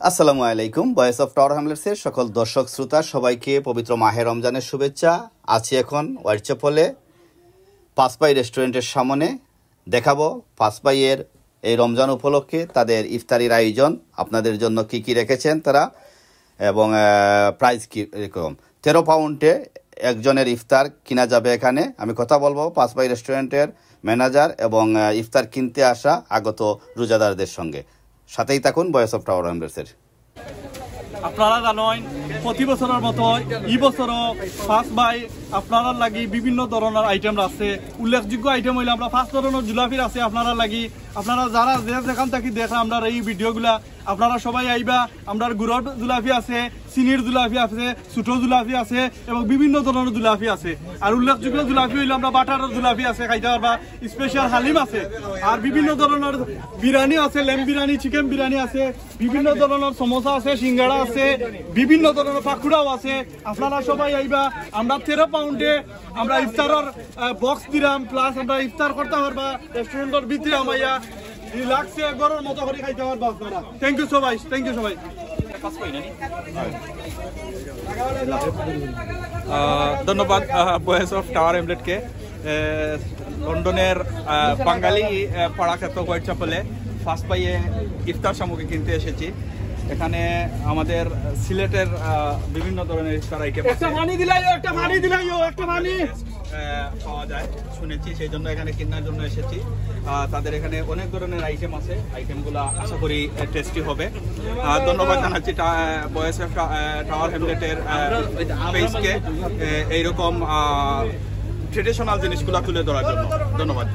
আসসালামু আলাইকুম। Voice of tower হ্যামলেটসের সকল দর্শক শ্রোতা সবাইকে পবিত্র মাহে রমজানের শুভেচ্ছা। আছি এখন হোয়াইটচ্যাপলে পাঁচপাই রেস্টুরেন্টের সামনে। দেখাবো পাঁচপাইয়ের এই রমজান উপলক্ষে তাদের ইফতারির আয়োজন, আপনাদের জন্য কি কি রেখেছেন তারা এবং প্রাইস কীরকম। 13 পাউন্ডে একজনের ইফতার কিনা যাবে এখানে। আমি কথা বলবো পাঁচপাই রেস্টুরেন্টের ম্যানেজার এবং ইফতার কিনতে আসা আগত রোজাদারদের সঙ্গে। সাথেই থাকুন ভয়েস অফ টাওয়ার হ্যামলেটসের। আপনারা জানেন প্রতি বছরের মতো এই বছরও পাঁচপাই আপনারা লাগি বিভিন্ন ধরনের আইটেম আছে। উল্লেখযোগ্য আইটেম হইলে আমরা 5 ধরনের জুলাফির আছে আপনারা লাগি। আপনারা যারা যেখান থেকে দেখেন আমরা এই ভিডিওগুলা আপনারা সবাই আইবা। আমরা গুড়র জুলাফি আছে, চিনির জুলাফি আছে, ছোট জুলাফি আছে এবং বিভিন্ন ধরনের জুলাফি আছে। আর উল্লেখযোগ্য জুলাফি হইলে আমরা বাটারের জুলাফি আছে খাইতে পারবা, স্পেশাল হালিম আছে, আর বিভিন্ন ধরনের বিরিয়ানি আছে, লেম্ব বিরিয়ানি, চিকেন বিরিয়ানি আছে, বিভিন্ন ধরনের সমোসা আছে, সিঙ্গাড়া আছে, বিভিন্ন ধরনের পাকুড়াও আছে। আপনারা সবাই আইবা। আমরা 13 পাউন্ডে আমরা ইফতারের বক্স দিলাম, প্লাস আমরা ইফতার করতে পারবা রেস্টুরেন্টের ভিতরে আমাইয়া রিল্যাক্সে ঘরের মতো করে খাইতে পারবা আপনারা। থ্যাংক ইউ সবাই, থ্যাংক ইউ সবাই। ধন্যবাদ ভয়েস অফ টাওয়ার হ্যামলেটকে। লন্ডনের বাঙালি পাড়াক্ষেত্র হোয়াইটচ্যাপলে পাঁচপাইয়ে ইফতার সামগ্রী কিনতে এসেছি। এখানে আমাদের সিলেটের বিভিন্ন ধরনের ইফতার আইটেম পাওয়া যায় শুনেছি, সেই জন্য এখানে কেনার জন্য এসেছি। তাদের এখানে অনেক ধরনের আইটেম আছে, আইটেমগুলো আশা করি টেস্টি হবে। ধন্যবাদ জানাচ্ছি ভয়েস অফ টাওয়ার হ্যামলেটের পেজকে এইরকম ট্রেডিশনাল জিনিসগুলো তুলে ধরার জন্য। ধন্যবাদ।